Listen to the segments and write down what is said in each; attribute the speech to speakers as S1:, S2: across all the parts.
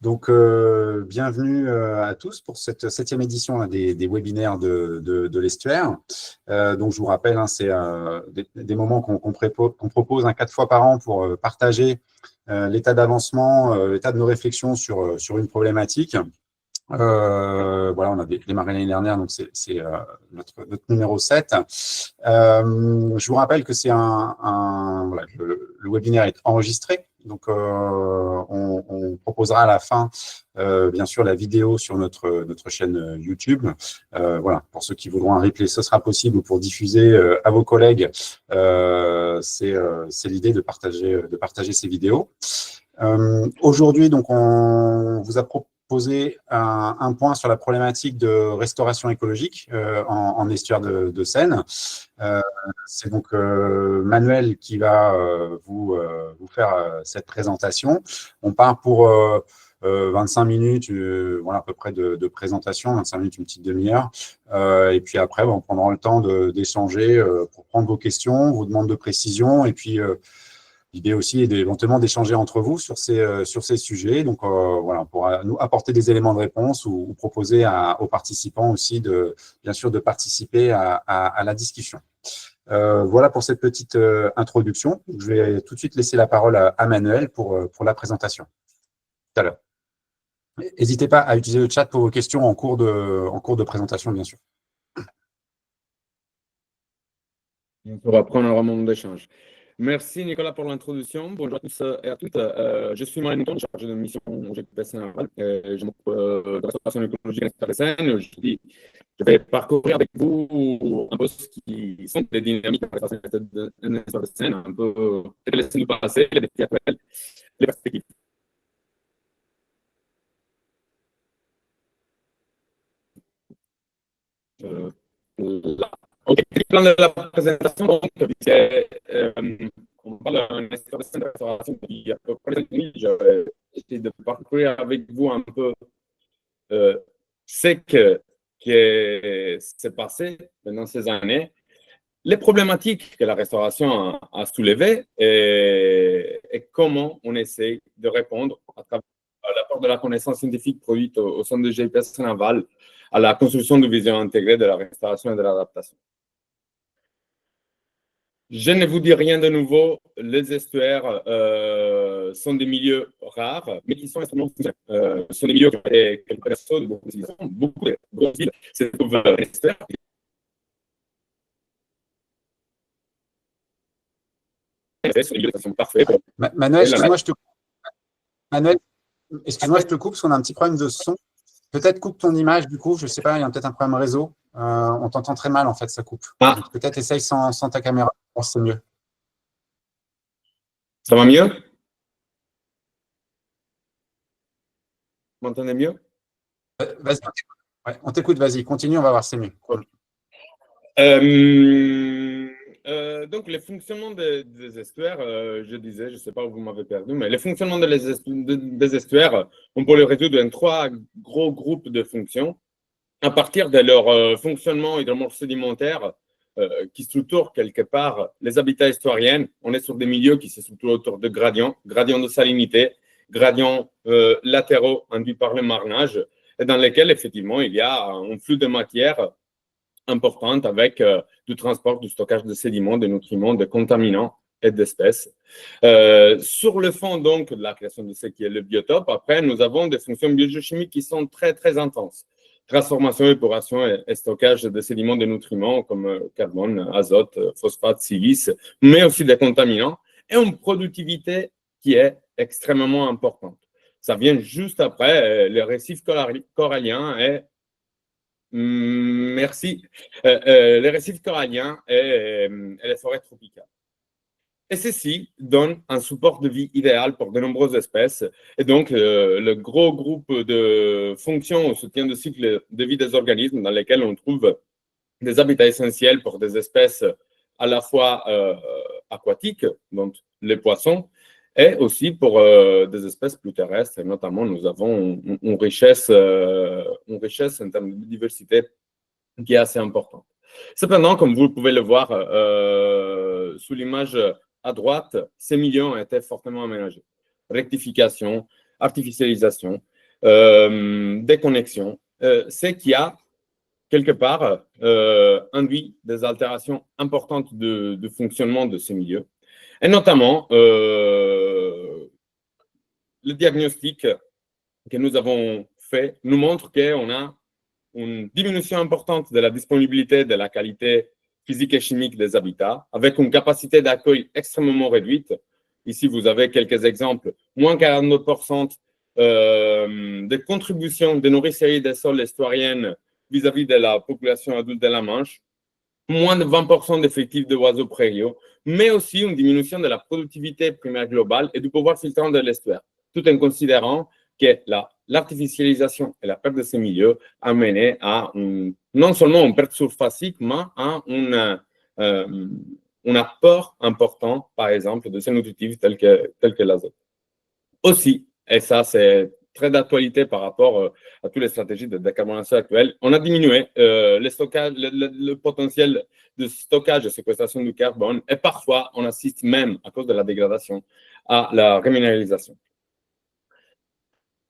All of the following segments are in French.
S1: Donc, bienvenue à tous pour cette 7e édition là, des webinaires de l'Estuaire. Donc, je vous rappelle, hein, c'est des moments qu'on propose 4 fois par an pour partager l'état d'avancement, l'état de nos réflexions sur une problématique. Voilà, on a démarré l'année dernière, donc c'est notre numéro 7. Je vous rappelle que c'est voilà, le webinaire est enregistré, donc on proposera à la fin, bien sûr, la vidéo sur notre chaîne YouTube. Voilà, pour ceux qui voudront un replay, ce sera possible, ou pour diffuser à vos collègues, c'est l'idée de partager ces vidéos. Aujourd'hui, donc, on vous a proposé un point sur la problématique de restauration écologique en estuaire de Seine. C'est donc Manuel qui va vous faire cette présentation. On part pour 25 minutes, voilà, à peu près de présentation, 25 minutes, une petite demi-heure. Et puis après, on prendra le temps d'échanger pour prendre vos questions, vos demandes de précision, et puis l'idée aussi est éventuellement d'échanger entre vous sur ces sujets. Donc, voilà, pour nous apporter des éléments de réponse ou proposer aux participants aussi, bien sûr, de participer à la discussion. Voilà pour cette petite introduction. Je vais tout de suite laisser la parole à Manuel pour la présentation. Tout à l'heure. N'hésitez pas à utiliser le chat pour vos questions en cours de présentation, bien sûr.
S2: On va prendre un moment d'échange. Merci Nicolas pour l'introduction. Bonjour à tous et à toutes. Je suis Manuel Newton, chargé de mission au GPS Naval. Je m'occupe de la restauration écologique à la Seine. Je vais parcourir avec vous un peu ce qui sont les dynamiques de la restauration de la Seine, un peu laisser nous passer, les défis actuels, les perspectives. Là. OK, le plan de la présentation, donc, on parle d'un secteur de restauration qui, à peu près 5 minutes, je vais essayer de parcourir avec vous un peu ce qui s'est passé pendant ces années, les problématiques que la restauration a soulevées et comment on essaie de répondre à travers l'apport de la connaissance scientifique produite au sein de GPS Naval à la construction de vision intégrée de la restauration et de l'adaptation. Je ne vous dis rien de nouveau, les estuaires sont des milieux rares, mais qui sont extrêmement fonctionnels. Ce sont des milieux qui ont été de beaucoup de grosses villes. C'est un estuaire.
S1: Manuel, excuse-moi, je te coupe parce qu'on a un petit problème de son. Peut-être coupe ton image, du coup, je ne sais pas, il y a peut-être un problème réseau. On t'entend très mal, en fait, ça coupe. Peut-être essaye sans ta caméra, c'est mieux.
S2: Ça va mieux? Vous m'entendez mieux?
S1: Vas-y, on t'écoute, vas-y, continue, on va voir, c'est mieux.
S2: Donc, le fonctionnement des estuaires, je disais, je ne sais pas où vous m'avez perdu, mais le fonctionnement des estuaires, on peut le résoudre en 3 gros groupes de fonctions à partir de leur fonctionnement hydromorpho-sédimentaire qui structure quelque part les habitats estuariens. On est sur des milieux qui se structurent autour de gradients de salinité, gradients latéraux induits par le marnage, et dans lesquels, effectivement, il y a un flux de matière importante avec du transport, du stockage de sédiments, de nutriments, de contaminants et d'espèces. Sur le fond, donc, de la création de ce qui est le biotope, après, nous avons des fonctions biogéochimiques qui sont très, très intenses. Transformation, épuration et stockage de sédiments, de nutriments comme carbone, azote, phosphate, silice, mais aussi des contaminants, et une productivité qui est extrêmement importante. Ça vient juste après les récifs coralliens et merci. Les récifs coralliens et les forêts tropicales. Et ceci donne un support de vie idéal pour de nombreuses espèces. Et donc, le gros groupe de fonctions au soutien du cycle de vie des organismes dans lesquels on trouve des habitats essentiels pour des espèces à la fois aquatiques, donc les poissons, et aussi pour des espèces plus terrestres. Et notamment, nous avons une richesse en termes de biodiversité qui est assez importante. Cependant, comme vous pouvez le voir sous l'image à droite, ces milieux ont été fortement aménagés. Rectification, artificialisation, des connexions, c'est qu'il y a quelque part induit des altérations importantes de fonctionnement de ces milieux. Et notamment, le diagnostic que nous avons fait nous montre qu'on a une diminution importante de la disponibilité de la qualité physique et chimique des habitats, avec une capacité d'accueil extrêmement réduite. Ici, vous avez quelques exemples. Moins 49% de contribution de nourricerie des sols estuariennes vis-à-vis de la population adulte de la Manche, moins de 20% d'effectifs d'oiseaux prairiaux, mais aussi une diminution de la productivité primaire globale et du pouvoir filtrant de l'estuaire, tout en considérant que l'artificialisation et la perte de ces milieux a mené à non seulement une perte surfacique, mais à un apport important, par exemple, de ces nutritifs tels que l'azote. Aussi, et ça c'est très d'actualité par rapport à toutes les stratégies de décarbonation actuelles, on a diminué le potentiel de stockage et séquestration du carbone et parfois on assiste même, à cause de la dégradation, à la reminéralisation.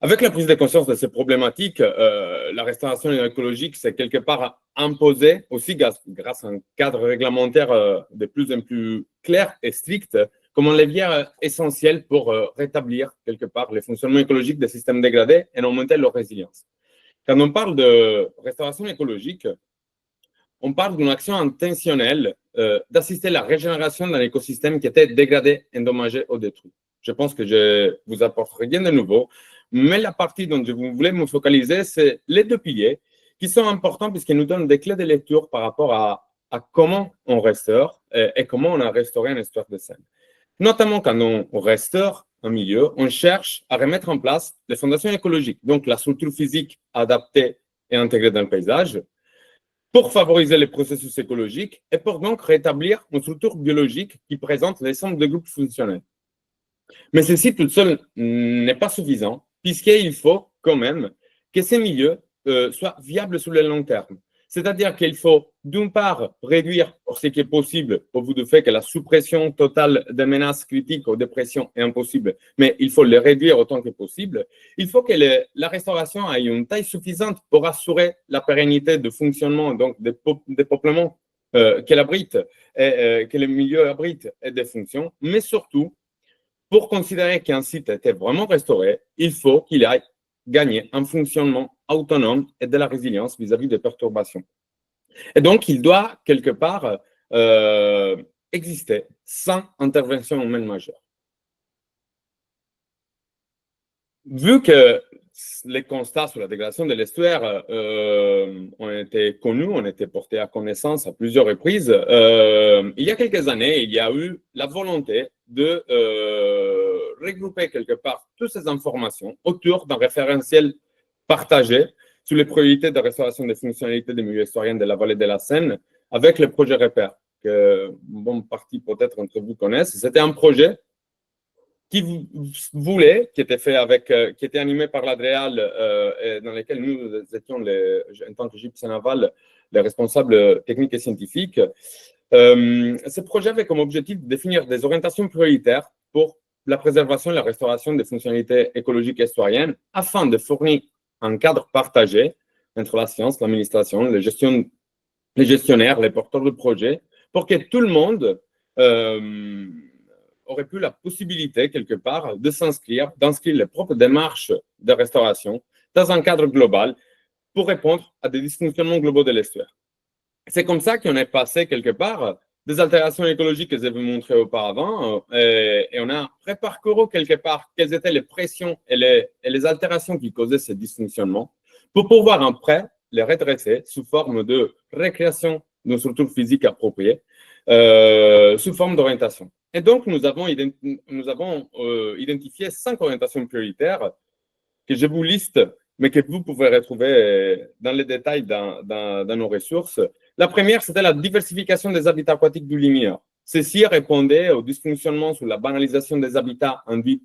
S2: Avec la prise de conscience de ces problématiques, la restauration écologique s'est quelque part imposée aussi grâce à un cadre réglementaire de plus en plus clair et strict comme un levier essentiel pour rétablir quelque part les fonctionnements écologiques des systèmes dégradés et augmenter leur résilience. Quand on parle de restauration écologique, on parle d'une action intentionnelle d'assister à la régénération d'un écosystème qui était dégradé, endommagé ou détruit. Je pense que je vous apporte rien de nouveau, mais la partie dont je voulais me focaliser, c'est les deux piliers qui sont importants puisqu'ils nous donnent des clés de lecture par rapport à comment on restaure et comment on a restauré un estuaire de Seine. Notamment quand on restaure un milieu, on cherche à remettre en place les fondations écologiques, donc la structure physique adaptée et intégrée dans le paysage, pour favoriser les processus écologiques et pour donc rétablir une structure biologique qui présente l'ensemble des groupes fonctionnels. Mais ceci tout seul n'est pas suffisant, puisqu'il faut quand même que ces milieux soient viables sur le long terme. C'est-à-dire qu'il faut, d'une part, réduire pour ce qui est possible, au bout du fait que la suppression totale des menaces critiques ou des pressions est impossible, mais il faut les réduire autant que possible. Il faut que la restauration ait une taille suffisante pour assurer la pérennité de fonctionnement, donc des peuplements qu'elle abrite, et que le milieu abrite et des fonctions, mais surtout, pour considérer qu'un site a été vraiment restauré, il faut qu'il aille gagner un fonctionnement autonome et de la résilience vis-à-vis des perturbations. Et donc, il doit quelque part exister sans intervention humaine majeure. Vu que les constats sur la dégradation de l'estuaire ont été connus, ont été portés à connaissance à plusieurs reprises, il y a quelques années, il y a eu la volonté de regrouper quelque part toutes ces informations autour d'un référentiel partagé sur les priorités de restauration des fonctionnalités des milieux estuariens de la vallée de la Seine avec le projet REPER, que une bonne partie peut-être d'entre vous connaissent. C'était un projet qui voulait, qui était fait avec, qui était animé par l'Adréal, dans lequel nous étions, en tant que GIPS Naval, les responsables techniques et scientifiques. Ce projet avait comme objectif de définir des orientations prioritaires pour la préservation et la restauration des fonctionnalités écologiques estuariennes afin de fournir un cadre partagé entre la science, l'administration, les gestionnaires, les porteurs de projets, pour que tout le monde aurait pu la possibilité, quelque part, de d'inscrire les propres démarches de restauration dans un cadre global pour répondre à des dysfonctionnements globaux de l'estuaire. C'est comme ça qu'on est passé, quelque part, des altérations écologiques que j'avais montrées auparavant et on a réparcouru, quelque part, quelles étaient les pressions et les altérations qui causaient ces dysfonctionnements pour pouvoir, après, les redresser sous forme de récréation d'une structure physique appropriée, sous forme d'orientation. Et donc, nous avons identifié 5 orientations prioritaires que je vous liste, mais que vous pouvez retrouver dans les détails dans nos ressources. La première, c'était la diversification des habitats aquatiques du Limier. Ceci répondait au dysfonctionnement sur la banalisation des habitats induit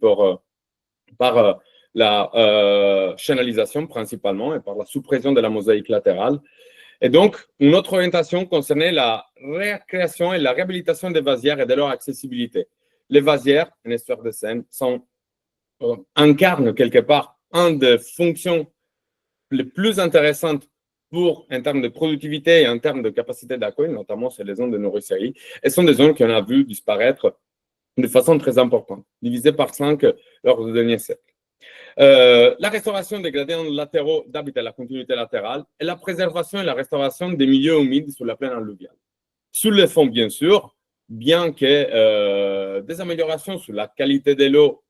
S2: par la chenalisation principalement et par la suppression de la mosaïque latérale. Et donc, une autre orientation concernait la récréation et la réhabilitation des vasières et de leur accessibilité. Les vasières, en estuaire de Seine, incarnent quelque part une des fonctions les plus intéressantes en termes de productivité et en termes de capacité d'accueil, notamment c'est les zones de nourricerie, et sont des zones qu'on a vu disparaître de façon très importante, divisées par 5 lors du dernier siècle. La restauration des gradients latéraux d'habitat, la continuité latérale, et la préservation et la restauration des milieux humides sur la plaine alluviale. Sous le fond, bien sûr, bien que des améliorations sur la qualité de l'eau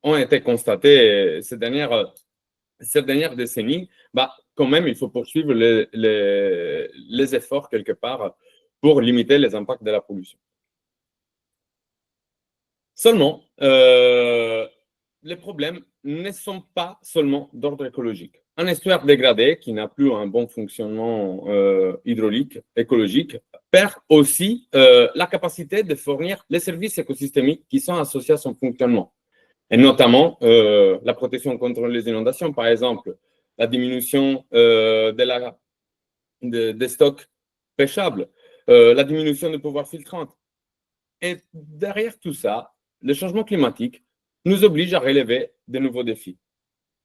S2: ont été constatées ces dernières décennies, quand même, il faut poursuivre les efforts quelque part pour limiter les impacts de la pollution. Seulement, les problèmes ne sont pas seulement d'ordre écologique. Un estuaire dégradé qui n'a plus un bon fonctionnement hydraulique, écologique, perd aussi la capacité de fournir les services écosystémiques qui sont associés à son fonctionnement. Et notamment la protection contre les inondations, par exemple, la diminution des stocks pêchables, la diminution du pouvoir filtrant. Et derrière tout ça, le changement climatique nous oblige à relever de nouveaux défis.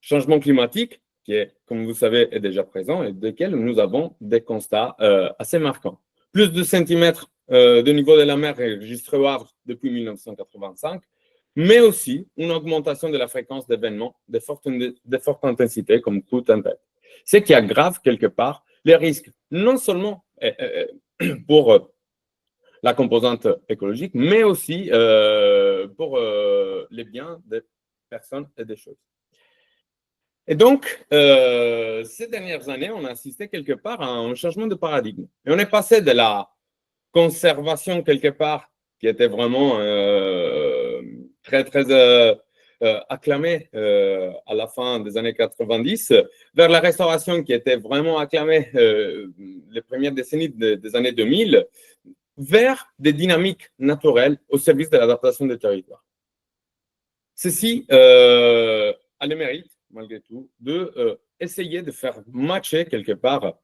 S2: Changement climatique qui est, comme vous savez, est déjà présent et desquels nous avons des constats assez marquants. Plus de centimètres de niveau de la mer enregistré au Havre depuis 1985, mais aussi une augmentation de la fréquence d'événements de forte intensité comme coup de tempête. Ce qui aggrave quelque part les risques, non seulement pour la composante écologique, mais aussi pour les biens des personnes et des choses. Et donc, ces dernières années, on a assisté quelque part à un changement de paradigme. Et on est passé de la conservation quelque part, qui était vraiment très, très acclamée à la fin des années 90, vers la restauration qui était vraiment acclamée les premières décennies des années 2000, vers des dynamiques naturelles au service de l'adaptation des territoires. Ceci a le mérite, malgré tout, d'essayer de faire matcher quelque part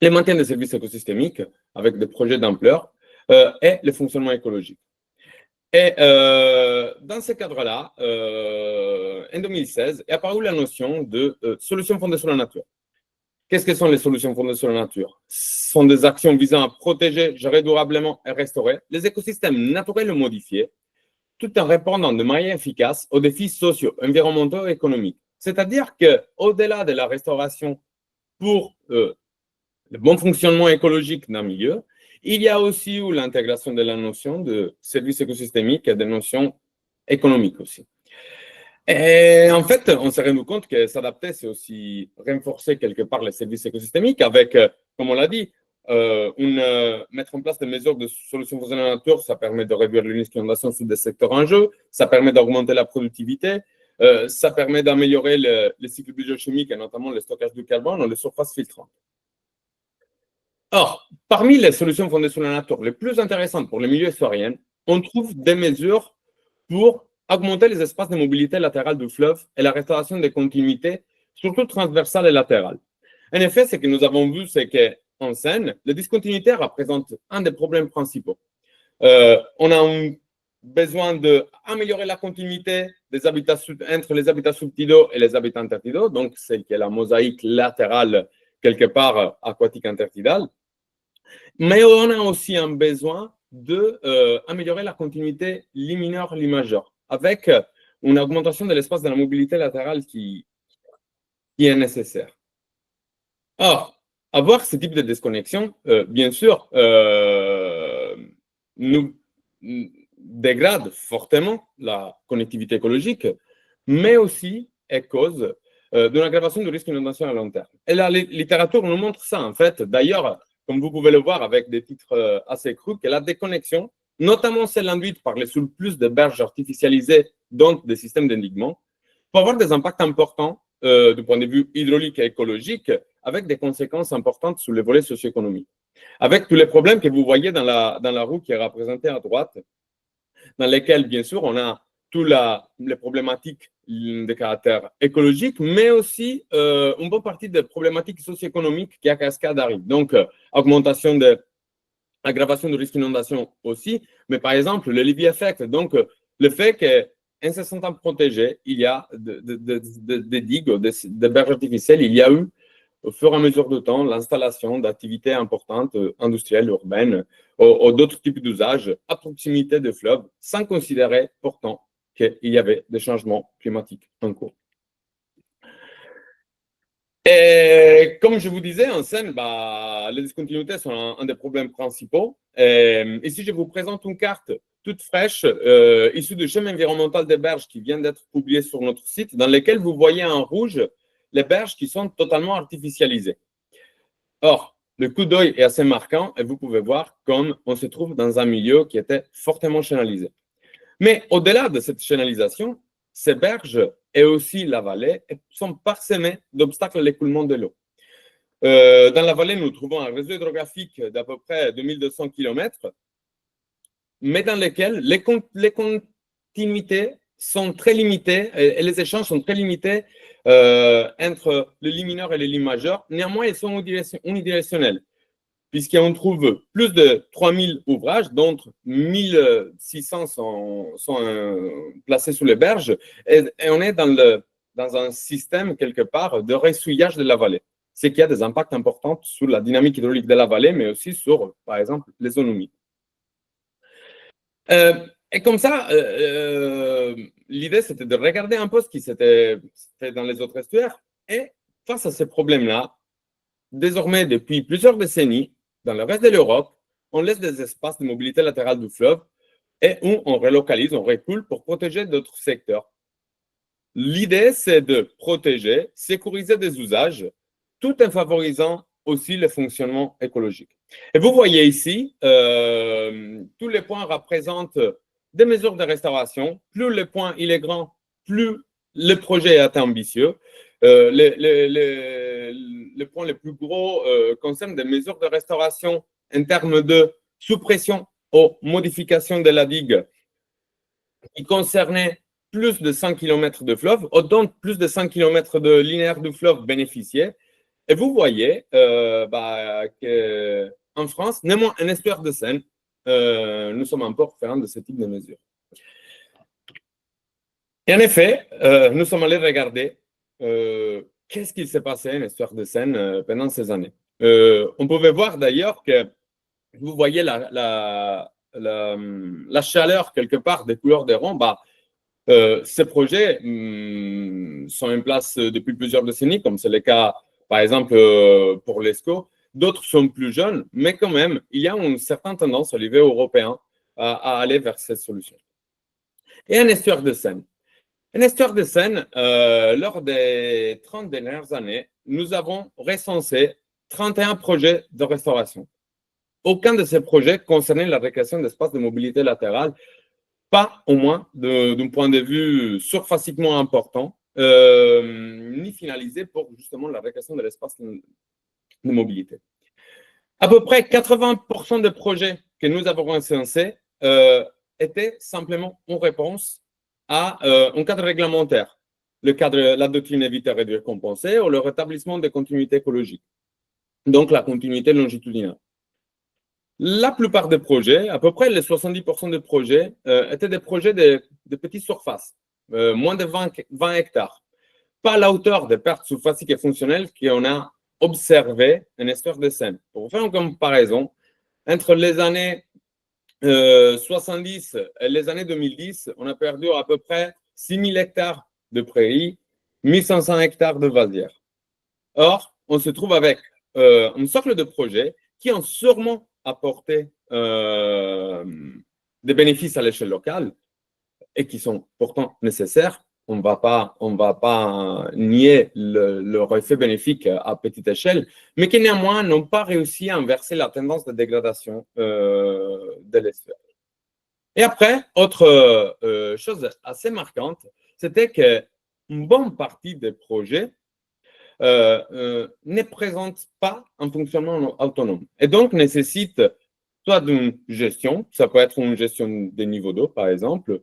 S2: les maintiens des services écosystémiques avec des projets d'ampleur et le fonctionnement écologique. Et dans ce cadre-là, en 2016, est apparue la notion de solutions fondées sur la nature. Qu'est-ce que sont les solutions fondées sur la nature? Ce sont des actions visant à protéger, gérer durablement et restaurer les écosystèmes naturels ou modifiés, tout en répondant de manière efficace aux défis sociaux, environnementaux et économiques. C'est-à-dire qu'au-delà de la restauration pour le bon fonctionnement écologique d'un milieu, il y a aussi l'intégration de la notion de services écosystémiques et des notions économiques aussi. Et en fait, on s'est rendu compte que s'adapter, c'est aussi renforcer quelque part les services écosystémiques avec, comme on l'a dit, mettre en place des mesures de solutions fondées sur la nature, ça permet de réduire le risque d'inondation sur des secteurs en jeu, ça permet d'augmenter la productivité, ça permet d'améliorer les cycles biochimiques et notamment le stockage du carbone dans les surfaces filtrantes. Or, parmi les solutions fondées sur la nature les plus intéressantes pour les milieux estuariens, on trouve des mesures pour augmenter les espaces de mobilité latérale du fleuve et la restauration des continuités, surtout transversales et latérales. En effet, ce que nous avons vu, c'est qu'en Seine, les discontinuités représentent un des problèmes principaux. On a besoin d'améliorer la continuité des habitats entre les habitats subtidaux et les habitats intertidaux, donc c'est qui est la mosaïque latérale, quelque part aquatique intertidale. Mais on a aussi un besoin d'améliorer la continuité lit mineur, lit majeur, avec une augmentation de l'espace de la mobilité latérale qui est nécessaire. Or, avoir ce type de déconnexion, bien sûr, nous dégrade fortement la connectivité écologique, mais aussi est cause d'une aggravation du risque d'inondation à long terme. Et la littérature nous montre ça, en fait. D'ailleurs, comme vous pouvez le voir avec des titres assez crus, que la déconnexion, notamment celle induite par les surplus de berges artificialisées, donc des systèmes d'endiguement, peut avoir des impacts importants du point de vue hydraulique et écologique, avec des conséquences importantes sur les volets socio-économiques. Avec tous les problèmes que vous voyez dans la roue qui est représentée à droite, dans lesquels, bien sûr, on a toutes les problématiques de caractère écologique, mais aussi une bonne partie des problématiques socio-économiques qui à cascade arrivent. Donc, aggravation du risque d'inondation aussi, mais par exemple, le levier effect, donc le fait que incessamment protégées, il y a des digues, des berges artificielles, il y a eu, au fur et à mesure du temps, l'installation d'activités importantes, industrielles, urbaines, ou d'autres types d'usages à proximité des fleuves, sans considérer pourtant qu'il y avait des changements climatiques en cours. Et comme je vous disais, en Seine, les discontinuités sont un des problèmes principaux. Ici, je vous présente une carte toute fraîche, issue du schéma environnemental des berges qui vient d'être publié sur notre site, dans lequel vous voyez en rouge les berges qui sont totalement artificialisées. Or, le coup d'œil est assez marquant et vous pouvez voir comme on se trouve dans un milieu qui était fortement chenalisé. Mais au-delà de cette chenalisation, ces berges et aussi la vallée sont parsemées d'obstacles à l'écoulement de l'eau. Dans la vallée, nous trouvons un réseau hydrographique d'à peu près 2200 km, mais dans lequel les continuités sont très limitées et les échanges sont très limités entre le lit mineur et le lit majeur. Néanmoins, ils sont unidirectionnels, puisqu'on trouve plus de 3000 ouvrages, dont 1600 sont placés sous les berges, et on est dans un système, quelque part, de ressuyage de la vallée, ce qui a des impacts importants sur la dynamique hydraulique de la vallée, mais aussi sur, par exemple, les zones humides. Et comme ça, l'idée, c'était de regarder un peu ce qui s'était fait dans les autres estuaires, et face à ces problèmes-là, désormais, depuis plusieurs décennies, dans le reste de l'Europe, on laisse des espaces de mobilité latérale du fleuve et où on relocalise, on recoule pour protéger d'autres secteurs. L'idée, c'est de protéger, sécuriser des usages, tout en favorisant aussi le fonctionnement écologique. Et vous voyez ici, tous les points représentent des mesures de restauration. Plus le point il est grand, plus le projet est ambitieux. Les points les plus gros concernent des mesures de restauration en termes de suppression ou modification de la digue qui concernaient plus de 100 km de fleuve, dont plus de 100 km de linéaire du fleuve bénéficiaient. Et vous voyez qu'en France, néanmoins, un estuaire de Seine, nous sommes encore ferrants de ce type de mesures. Et en effet, nous sommes allés regarder qu'est-ce qui s'est passé en estuaire de Seine pendant ces années. On pouvait voir d'ailleurs que vous voyez la chaleur quelque part des couleurs des ronds. Ces projets sont en place depuis plusieurs décennies, comme c'est le cas, par exemple, pour l'ESCO. D'autres sont plus jeunes, mais quand même, il y a une certaine tendance au niveau européen à aller vers cette solution. Et un estuaire de Seine. Un estuaire de Seine, lors des 30 dernières années, nous avons recensé 31 projets de restauration. Aucun de ces projets concernait la récréation d'espaces de mobilité latérale, pas au moins d'un point de vue surfaciquement important, ni finalisé pour justement la récréation de l'espace de mobilité. À peu près 80% des projets que nous avons recensés étaient simplement en réponse à un cadre réglementaire, le cadre, la doctrine éviter, réduire, compenser, ou le rétablissement des continuités écologiques, donc la continuité longitudinale. La plupart des projets, à peu près les 70% des projets, étaient des projets de petites surfaces, moins de 20 hectares, pas à la hauteur des pertes surfaciques et fonctionnelles qu'on a observées en estuaire de Seine. Pour faire une comparaison, entre les années 70 et les années 2010, on a perdu à peu près 6000 hectares de prairies, 1500 hectares de vasières. Or, on se trouve avec un socle de projets qui ont sûrement apporté des bénéfices à l'échelle locale et qui sont pourtant nécessaires. On ne va pas nier leur effet bénéfique à petite échelle, mais qui néanmoins n'ont pas réussi à inverser la tendance de dégradation de l'estuaire. Et après, autre chose assez marquante, c'était qu'une bonne partie des projets ne présentent pas un fonctionnement autonome et donc nécessitent soit d'une gestion, ça peut être une gestion des niveaux d'eau par exemple,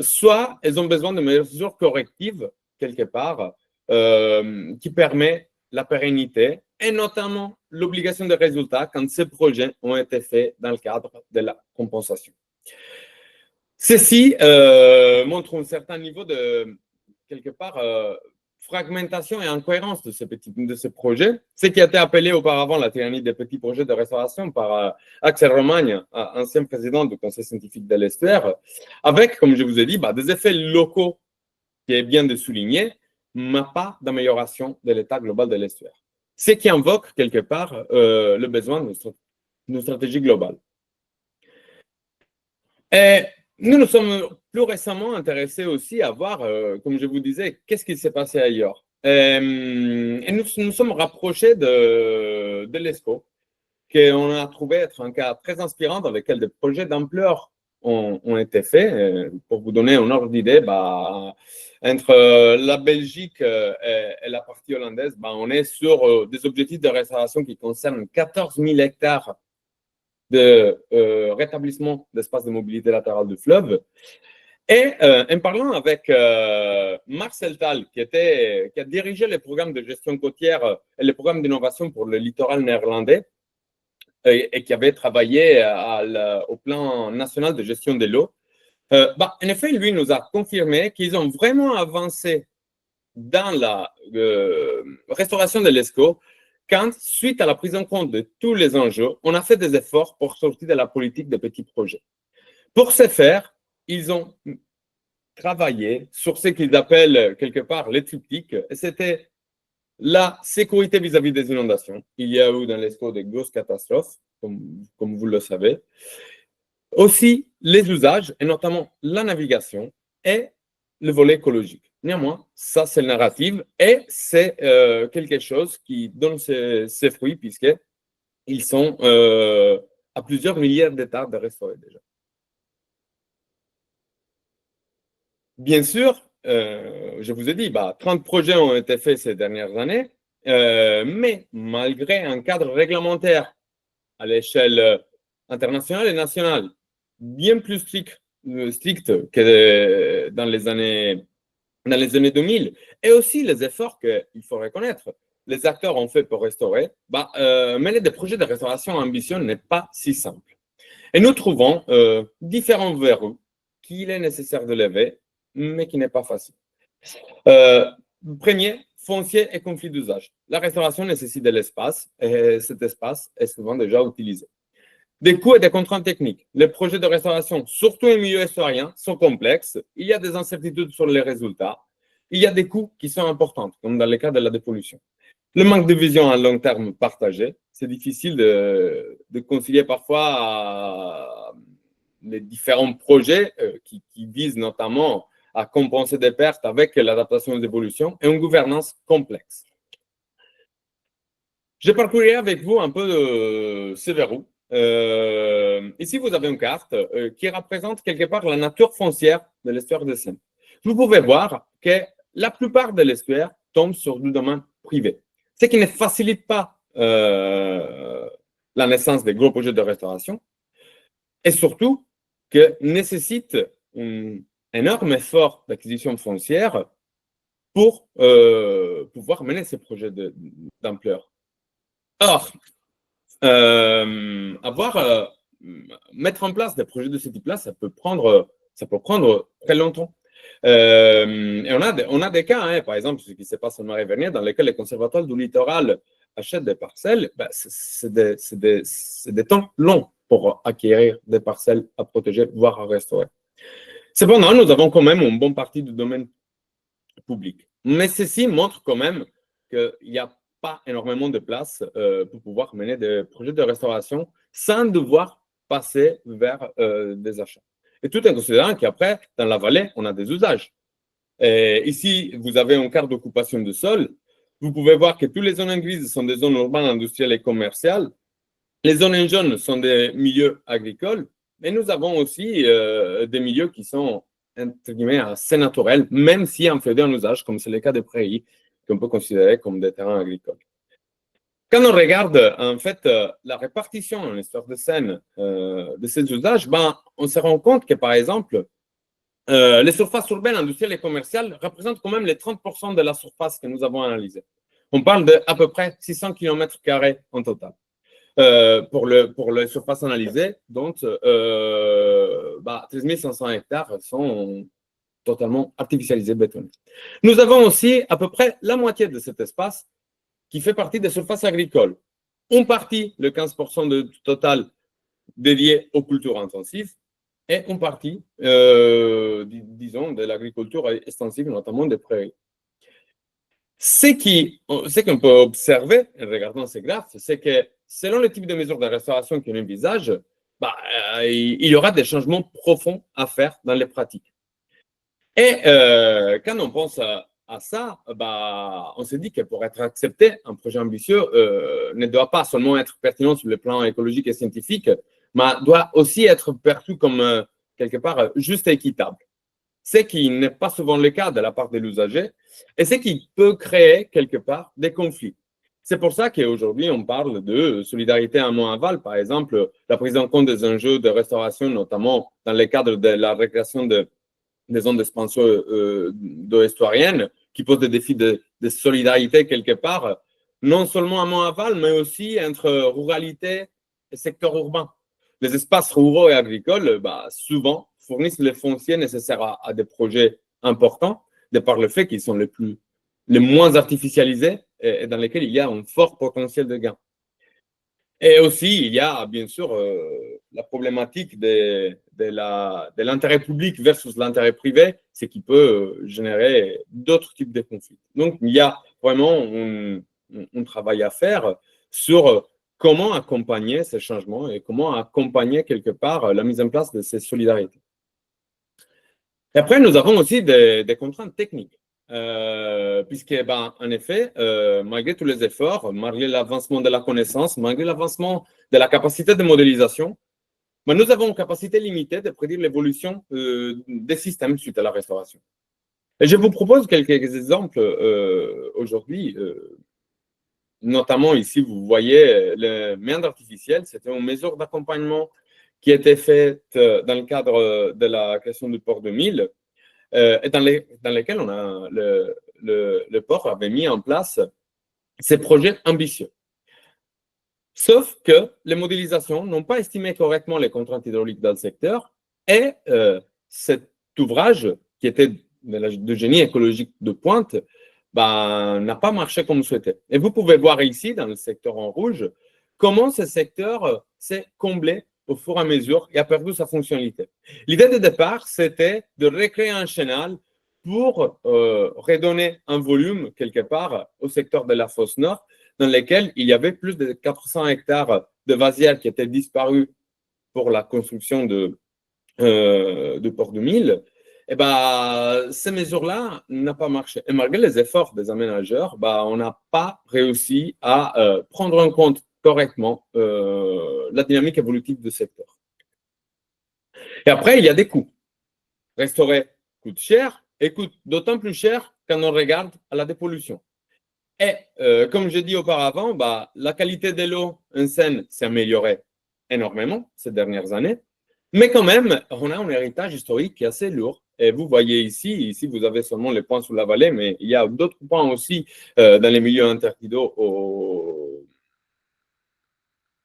S2: soit elles ont besoin de mesures correctives quelque part qui permet la pérennité et notamment l'obligation de résultats quand ces projets ont été faits dans le cadre de la compensation. Ceci montre un certain niveau de, quelque part, fragmentation et incohérence de ces projets. Ce qui a été appelé auparavant la tyrannie des petits projets de restauration par Axel Romagne, ancien président du Conseil scientifique de l'Estuaire, avec, comme je vous ai dit, des effets locaux qui est bien de souligner, mais pas d'amélioration de l'état global de l'Estuaire. Ce qui invoque quelque part le besoin d'une stratégie globale. Et nous nous sommes plus récemment intéressés aussi à voir, comme je vous disais, qu'est-ce qui s'est passé ailleurs. Et nous nous sommes rapprochés de l'ESCO, qu'on a trouvé être un cas très inspirant dans lequel des projets d'ampleur ont été faits. Pour vous donner un ordre d'idée, entre la Belgique et la partie hollandaise, on est sur des objectifs de restauration qui concernent 14 000 hectares de rétablissement d'espace de mobilité latérale du fleuve. Et en parlant avec Marcel Tal, qui a dirigé les programmes de gestion côtière et les programmes d'innovation pour le littoral néerlandais, et qui avait travaillé au plan national de gestion de l'eau, en effet, lui nous a confirmé qu'ils ont vraiment avancé dans la restauration de l'ESCO quand, suite à la prise en compte de tous les enjeux, on a fait des efforts pour sortir de la politique des petits projets. Pour ce faire, ils ont travaillé sur ce qu'ils appellent quelque part les triptyques, et c'était la sécurité vis-à-vis des inondations. Il y a eu dans l'ESCO des grosses catastrophes, comme vous le savez. Aussi les usages, et notamment la navigation et le volet écologique. Néanmoins, ça, c'est le narratif et c'est quelque chose qui donne ses fruits puisqu'ils sont à plusieurs milliards d'hectares de restaurés déjà. Bien sûr, je vous ai dit, 30 projets ont été faits ces dernières années, mais malgré un cadre réglementaire à l'échelle internationale et nationale bien plus strict que dans les années 2000, et aussi les efforts qu'il faut reconnaître, les acteurs ont fait pour restaurer, mener des projets de restauration ambitieux n'est pas si simple. Et nous trouvons différents verrous qu'il est nécessaire de lever, mais qui n'est pas facile. Premier, foncier et conflit d'usage. La restauration nécessite de l'espace, et cet espace est souvent déjà utilisé. Des coûts et des contraintes techniques. Les projets de restauration, surtout en milieu historien, sont complexes. Il y a des incertitudes sur les résultats. Il y a des coûts qui sont importants, comme dans le cas de la dépollution. Le manque de vision à long terme partagé, c'est difficile de concilier parfois les différents projets qui visent notamment à compenser des pertes avec l'adaptation aux évolutions et une gouvernance complexe. Je parcourirai avec vous un peu ces verrous. Ici, vous avez une carte qui représente quelque part la nature foncière de l'estuaire de Seine. Vous pouvez voir que la plupart de l'estuaire tombe sur du domaine privé, ce qui ne facilite pas la naissance des gros projets de restauration et surtout que nécessite un énorme effort d'acquisition foncière pour pouvoir mener ces projets d'ampleur. Or, mettre en place des projets de ce type-là, ça peut prendre très longtemps. Et on a des cas, par exemple, ce qui se passe en Marais-Vernier, dans lesquels les conservatoires du littoral achètent des parcelles, c'est des temps longs pour acquérir des parcelles à protéger, voire à restaurer. Cependant, nous avons quand même une bonne partie du domaine public. Mais ceci montre quand même qu'il n'y a pas énormément de place pour pouvoir mener des projets de restauration sans devoir passer vers des achats. Et tout en considérant qu'après, dans la vallée, on a des usages. Et ici, vous avez un quart d'occupation de sol. Vous pouvez voir que toutes les zones en grise sont des zones urbaines, industrielles et commerciales. Les zones en jaune sont des milieux agricoles. Mais nous avons aussi des milieux qui sont, entre guillemets, assez naturels, même si en fait un usage, comme c'est le cas des prairies, qu'on peut considérer comme des terrains agricoles. Quand on regarde en fait la répartition dans l'histoire de Seine de ces usages, on se rend compte que par exemple, les surfaces urbaines, industrielles et commerciales représentent quand même les 30% de la surface que nous avons analysée. On parle d'à peu près 600 km² en total. pour les surfaces analysées, dont 13 500 hectares sont totalement artificialisés, bétonnés. Nous avons aussi à peu près la moitié de cet espace qui fait partie des surfaces agricoles. Une partie, le 15% du total, dédié aux cultures intensives, et une partie, disons, de l'agriculture extensive, notamment des prairies. Ce qu'on peut observer en regardant ces graphes, c'est que selon le type de mesures de restauration qu'on envisage, il y aura des changements profonds à faire dans les pratiques. Et quand on pense à ça, on se dit que pour être accepté, un projet ambitieux ne doit pas seulement être pertinent sur le plan écologique et scientifique, mais doit aussi être perçu comme quelque part juste et équitable. Ce qui n'est pas souvent le cas de la part de l'usager et ce qui peut créer quelque part des conflits. C'est pour ça qu'aujourd'hui, on parle de solidarité amont-aval, par exemple, la prise en compte des enjeux de restauration, notamment dans le cadre de la récréation des zones d'expansion d'eau estuarienne, qui posent des défis de solidarité quelque part, non seulement amont-aval, mais aussi entre ruralité et secteur urbain. Les espaces ruraux et agricoles, souvent, fournissent les fonciers nécessaires à des projets importants, de par le fait qu'ils sont les moins artificialisés et dans lesquels il y a un fort potentiel de gain. Et aussi, il y a bien sûr la problématique de l'intérêt public versus l'intérêt privé, ce qui peut générer d'autres types de conflits. Donc, il y a vraiment un travail à faire sur comment accompagner ces changements et comment accompagner quelque part la mise en place de ces solidarités. Et après, nous avons aussi des contraintes techniques. Puisque, en effet, malgré tous les efforts, malgré l'avancement de la connaissance, malgré l'avancement de la capacité de modélisation, nous avons une capacité limitée de prédire l'évolution des systèmes suite à la restauration. Et je vous propose quelques exemples aujourd'hui. Notamment ici, vous voyez le méandre artificiel. C'était une mesure d'accompagnement qui était faite dans le cadre de la création du port de Mille. Et dans lesquels le port avait mis en place ces projets ambitieux. Sauf que les modélisations n'ont pas estimé correctement les contraintes hydrauliques dans le secteur et cet ouvrage, qui était de génie écologique de pointe, n'a pas marché comme souhaité. Et vous pouvez voir ici, dans le secteur en rouge, comment ce secteur s'est comblé au fur et à mesure et a perdu sa fonctionnalité. L'idée de départ, c'était de recréer un chenal pour redonner un volume, quelque part, au secteur de la fosse nord, dans lequel il y avait plus de 400 hectares de vasières qui étaient disparus pour la construction du port de Mille. Et ces mesures-là n'ont pas marché. Et malgré les efforts des aménageurs, on n'a pas réussi à prendre en compte correctement la dynamique évolutive du secteur. Et après, il y a des coûts. Restaurer coûte cher et coûte d'autant plus cher quand on regarde à la dépollution. Et comme je dis auparavant, la qualité de l'eau en Seine s'est améliorée énormément ces dernières années, mais quand même, on a un héritage historique qui est assez lourd. Et vous voyez ici, vous avez seulement les points sous la vallée, mais il y a d'autres points aussi dans les milieux intertidaux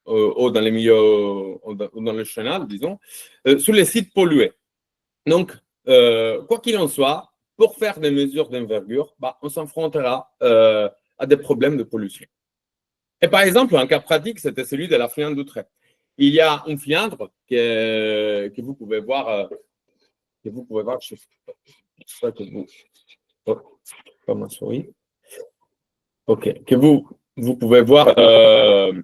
S2: dans les milieux, dans le chenal, disons, sous les sites pollués. Donc, quoi qu'il en soit, pour faire des mesures d'envergure, on s'affrontera à des problèmes de pollution. Et par exemple, un cas pratique, c'était celui de la Fliandre d'Outrey. Il y a une Fliandre que vous pouvez voir, je sais que vous, pas ma souris. Ok, que vous pouvez voir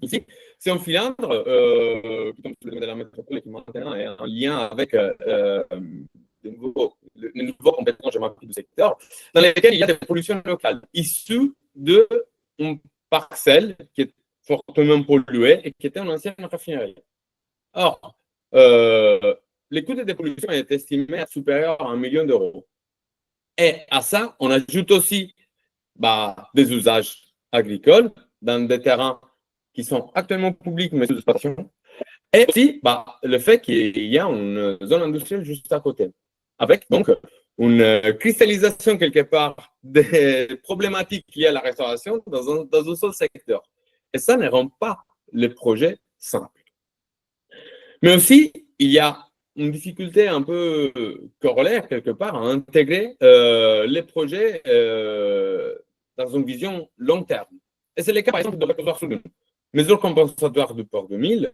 S2: ici. C'est un Fliandre de la métropole qui maintenant est en lien avec les nouveaux compétences géographiques du secteur, dans lesquels il y a des pollutions locales issues d'une parcelle qui est fortement polluée et qui était une ancienne raffinerie. Or, les coûts de dépollution est estimé à supérieur à 1 million d'euros. Et à ça, on ajoute aussi des usages agricoles dans des terrains qui sont actuellement publics mais sous exploitation. Et aussi le fait qu'il y a une zone industrielle juste à côté, avec donc une cristallisation quelque part des problématiques liées à la restauration dans un seul secteur. Et ça ne rend pas les projets simples. Mais aussi, il y a une difficulté un peu corollaire, quelque part, à intégrer les projets dans une vision long terme. Et c'est le cas, par exemple, de répertoire sur une mesure compensatoire du port 2000,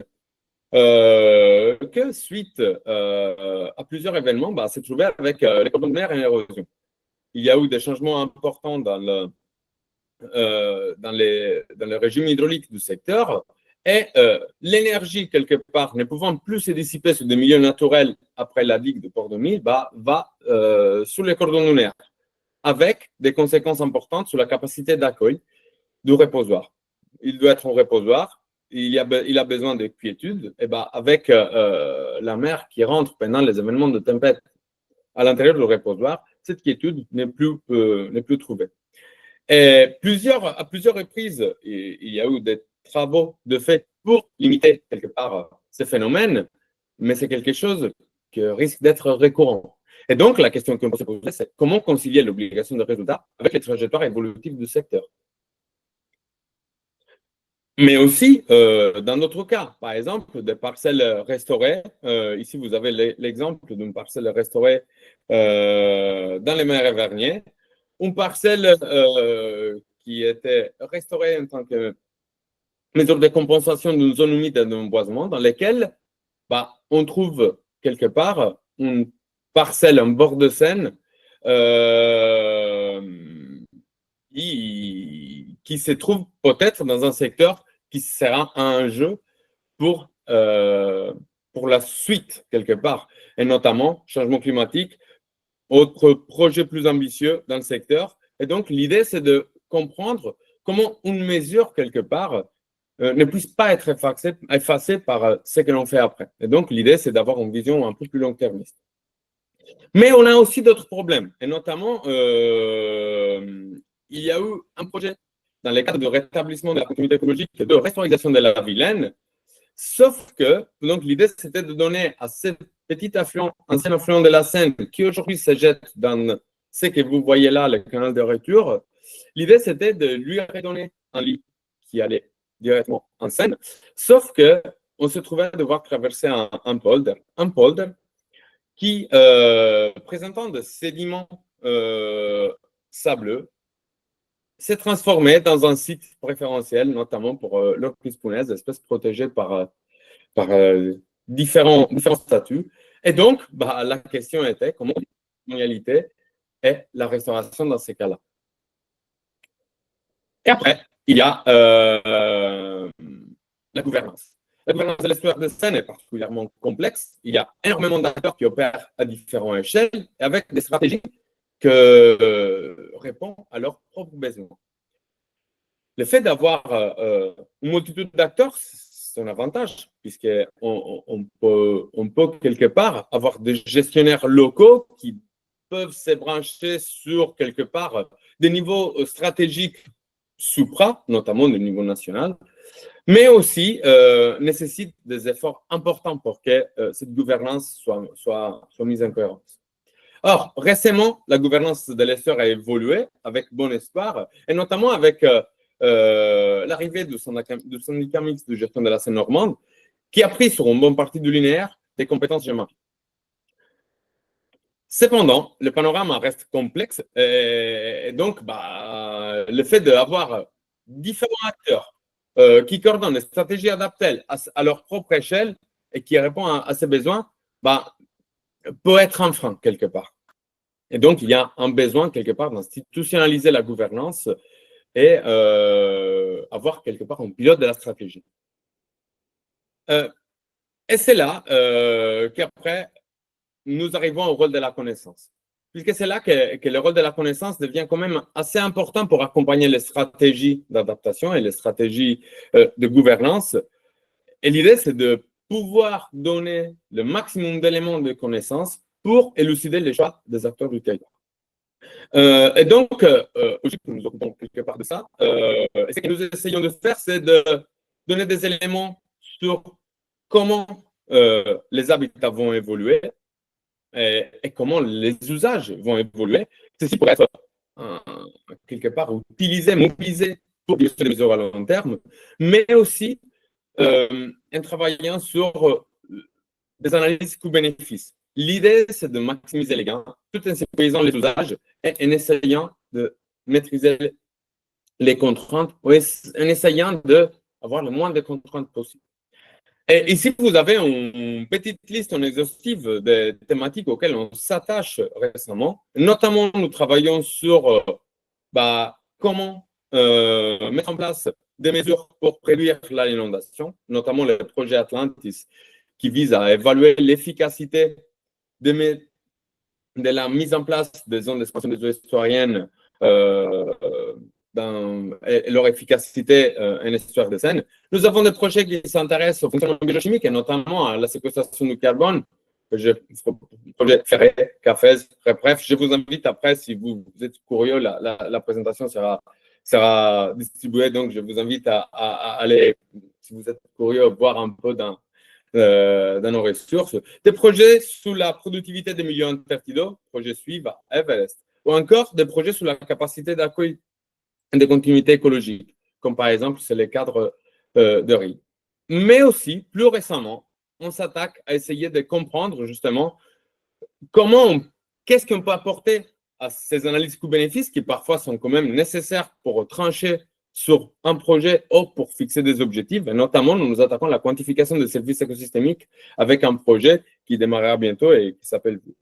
S2: que suite à plusieurs événements, s'est trouvé avec les cordons de mer et l'érosion. Il y a eu des changements importants dans le régime hydraulique du secteur et l'énergie, quelque part, ne pouvant plus se dissiper sur des milieux naturels après la digue de Port 2000, va sur les cordons lunaires, avec des conséquences importantes sur la capacité d'accueil du reposoir. Il doit être un reposoir, il a besoin de quiétude, et avec la mer qui rentre pendant les événements de tempête à l'intérieur du reposoir, cette quiétude n'est plus trouvée. Et à plusieurs reprises, il y a eu des travaux de fait pour limiter quelque part ces phénomènes, mais c'est quelque chose qui risque d'être récurrent. Et donc, la question qu'on peut se poser, c'est comment concilier l'obligation de résultat avec les trajectoires évolutives du secteur. Mais aussi, dans d'autres cas, par exemple, des parcelles restaurées. Ici, vous avez l'exemple d'une parcelle restaurée dans les marais Vernier. Une parcelle qui était restaurée en tant que mesure de compensation d'une zone humide d'emboisement dans laquelle on trouve quelque part une parcelle en bord de Seine qui se trouve peut-être dans un secteur qui sera un enjeu pour la suite quelque part, et notamment changement climatique, autre projet plus ambitieux dans le secteur. Et donc, l'idée, c'est de comprendre comment une mesure, quelque part, ne puisse pas être effacée par ce que l'on fait après. Et donc, l'idée, c'est d'avoir une vision un peu plus long-termiste. Mais on a aussi d'autres problèmes. Et notamment, il y a eu un projet dans le cadre de rétablissement de la continuité écologique et de restauration de la Vilaine. Sauf que, donc, l'idée, c'était de donner à ce petit affluent, ancien affluent de la Seine, qui aujourd'hui se jette dans ce que vous voyez là, le canal de retour, l'idée, c'était de lui redonner un lit qui allait directement en Seine. Sauf que on se trouvait à devoir traverser un polder qui, présentant des sédiments sableux, s'est transformé dans un site préférentiel, notamment pour l'orchis punaise, espèce protégée par différents statuts. Et donc, la question était comment la réalité est la restauration dans ces cas-là. Et après, il y a la gouvernance. La gouvernance de l'estuaire de Seine est particulièrement complexe. Il y a énormément d'acteurs qui opèrent à différentes échelles et avec des stratégies qui répondent à leurs propres besoins. Le fait d'avoir une multitude d'acteurs, c'est un avantage, puisqu'on peut quelque part avoir des gestionnaires locaux qui peuvent se brancher sur quelque part des niveaux stratégiques supra, notamment au niveau national, mais aussi nécessite des efforts importants pour que cette gouvernance soit mise en cohérence. Or, récemment, la gouvernance de l'estuaire a évolué avec bon espoir, et notamment avec l'arrivée du syndicat mixte de gestion de la Seine normande, qui a pris sur une bonne partie du linéaire des compétences géographiques. Cependant, le panorama reste complexe, et donc le fait d'avoir différents acteurs qui coordonnent des stratégies adaptées à leur propre échelle et qui répondent à ces besoins, peut être un frein quelque part. Et donc, il y a un besoin quelque part d'institutionnaliser la gouvernance et avoir quelque part un pilote de la stratégie. Et c'est là qu'après, nous arrivons au rôle de la connaissance. Puisque c'est là que le rôle de la connaissance devient quand même assez important pour accompagner les stratégies d'adaptation et les stratégies de gouvernance. Et l'idée, c'est de pouvoir donner le maximum d'éléments de connaissances pour élucider les choix des acteurs du territoire. Et donc, aujourd'hui, nous nous occupons quelque part de ça. Ce que nous essayons de faire, c'est de donner des éléments sur comment les habitats vont évoluer et comment les usages vont évoluer. Ceci pour être quelque part utilisé, mobilisé pour des mesures à long terme, mais aussi en travaillant sur des analyses coûts-bénéfices. L'idée, c'est de maximiser les gains tout en sécurisant les usages et en essayant de maîtriser les contraintes, en essayant d'avoir le moins de contraintes possible. Et ici, vous avez une petite liste non exhaustive des thématiques auxquelles on s'attache récemment. Notamment, nous travaillons sur comment mettre en place des mesures pour prévenir l'inondation, notamment le projet Atlantis, qui vise à évaluer l'efficacité de la mise en place des zones d'expansion des eaux estuariennes et leur efficacité en estuaire de Seine. Nous avons des projets qui s'intéressent au fonctionnement biochimique et notamment à la séquestration du carbone. Projet Ferré, CAFES, bref, je vous invite après, si vous êtes curieux, la présentation sera distribuée, donc je vous invite à aller, si vous êtes curieux, voir un peu dans nos ressources. Des projets sous la productivité des milieux intertidaux, projet Suiva, Everest, ou encore des projets sous la capacité d'accueil des continuités écologiques, comme par exemple, c'est le cadre de RI. Mais aussi, plus récemment, on s'attaque à essayer de comprendre justement qu'est-ce qu'on peut apporter à ces analyses coûts-bénéfices qui parfois sont quand même nécessaires pour trancher sur un projet ou pour fixer des objectifs. Et notamment, nous nous attaquons à la quantification des services écosystémiques avec un projet qui démarrera bientôt et qui s'appelle VUPES.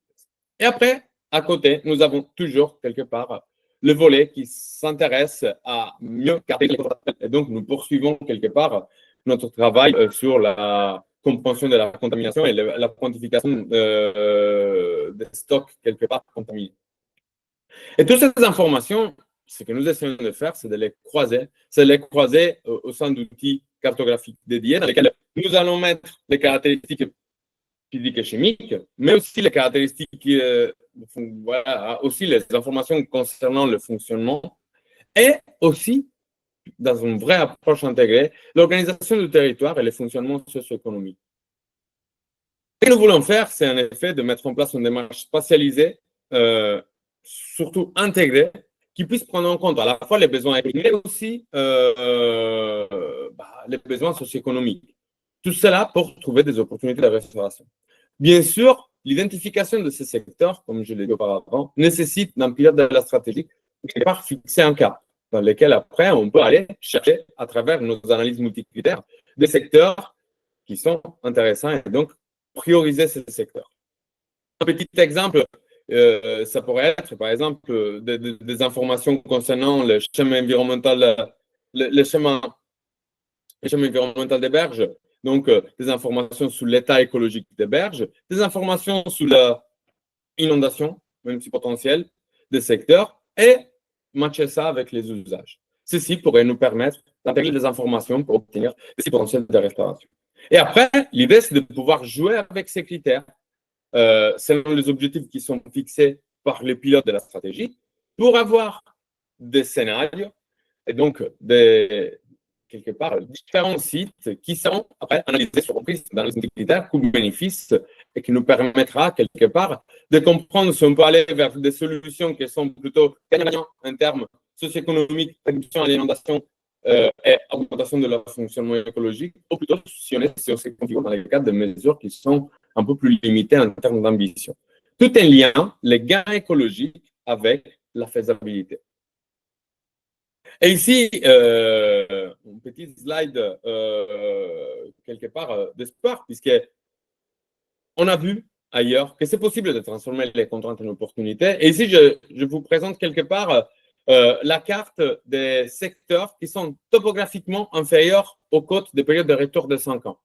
S2: Et après, à côté, nous avons toujours quelque part le volet qui s'intéresse à mieux garder les contrats. Et donc, nous poursuivons quelque part notre travail sur la compréhension de la contamination et la quantification des stocks quelque part contaminés. Et toutes ces informations, ce que nous essayons de faire, c'est de les croiser, au sein d'outils cartographiques dédiés dans lesquels nous allons mettre les caractéristiques physiques et chimiques, mais aussi les caractéristiques, aussi les informations concernant le fonctionnement et aussi, dans une vraie approche intégrée, l'organisation du territoire et le fonctionnement socio-économique. Ce que nous voulons faire, c'est en effet de mettre en place une démarche spatialisée, surtout intégrée, qui puisse prendre en compte à la fois les besoins économiques, mais aussi les besoins socio-économiques. Tout cela pour trouver des opportunités de restauration. Bien sûr, l'identification de ces secteurs, comme je l'ai dit auparavant, nécessite d'un pilote de la stratégie et par fixer un cap dans lequel après on peut aller chercher à travers nos analyses multicritères des secteurs qui sont intéressants et donc prioriser ces secteurs. Un petit exemple, ça pourrait être par exemple des informations concernant le schéma environnemental, le schéma environnemental des berges. Donc, des informations sur l'état écologique des berges, des informations sur l'inondation, même si potentielle, des secteurs, et matcher ça avec les usages. Ceci pourrait nous permettre d'intégrer des informations pour obtenir des potentiels de restauration. Et après, l'idée, c'est de pouvoir jouer avec ces critères selon les objectifs qui sont fixés par les pilotes de la stratégie pour avoir des scénarios et donc quelque part, différents sites qui seront après analysés sur reprise dans les critères coût-bénéfice et qui nous permettra quelque part de comprendre si on peut aller vers des solutions qui sont plutôt gagnantes en termes socio-économiques, réduction à l'inondation et augmentation de leur fonctionnement écologique, ou plutôt si on se configure dans les cadres de mesures qui sont un peu plus limitées en termes d'ambition. Tout est lien, les gains écologiques avec la faisabilité. Et ici, un petit slide quelque part d'espoir, puisqu'on a vu ailleurs que c'est possible de transformer les contraintes en opportunités. Et ici, je vous présente quelque part la carte des secteurs qui sont topographiquement inférieurs aux côtes des périodes de retour de 5 ans.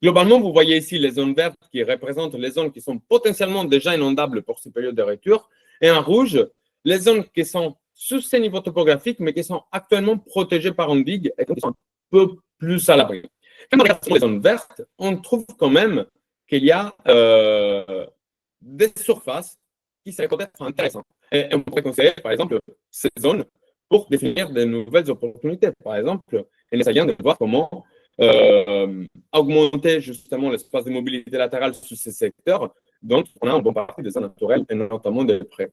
S2: Globalement, vous voyez ici les zones vertes qui représentent les zones qui sont potentiellement déjà inondables pour ces périodes de retour, et en rouge, les zones qui sont sous ces niveaux topographiques, mais qui sont actuellement protégées par une digue et qui sont un peu plus à l'abri. Quand on regarde les zones vertes, on trouve quand même qu'il y a des surfaces qui seraient peut-être intéressantes. Et on pourrait conseiller, par exemple, ces zones pour définir de nouvelles opportunités. Par exemple, en essayant de voir comment augmenter justement l'espace de mobilité latérale sur ces secteurs dont on a en bonne partie des zones naturelles et notamment des prés.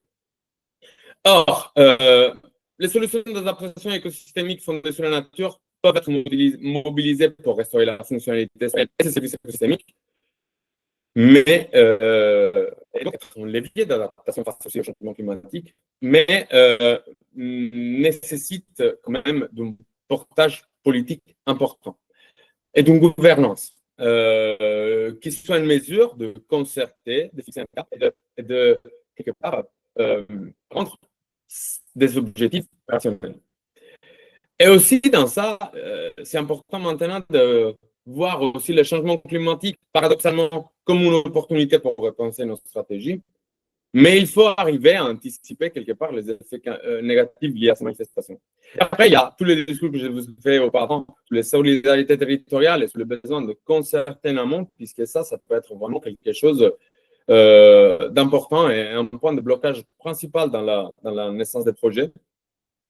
S2: Or, les solutions d'adaptation écosystémique fondées sur la nature peuvent être mobilisés pour restaurer la fonctionnalité et ces services écosystémiques, mais et donc être un levier d'adaptation face au changement climatique, mais nécessite quand même d'un portage politique important et d'une gouvernance qui soit une mesure de concerter, de fixer un cap et de quelque part prendre des objectifs rationnels. Et aussi dans ça, c'est important maintenant de voir aussi le changement climatique, paradoxalement, comme une opportunité pour repenser nos stratégies. Mais il faut arriver à anticiper quelque part les effets négatifs liés à ces manifestations. Et après, il y a tous les discours que je vous ai fait auparavant, sur les solidarités territoriales et sur le besoin de concerter en amont, puisque ça peut être vraiment quelque chose d'important et un point de blocage principal dans la naissance des projets.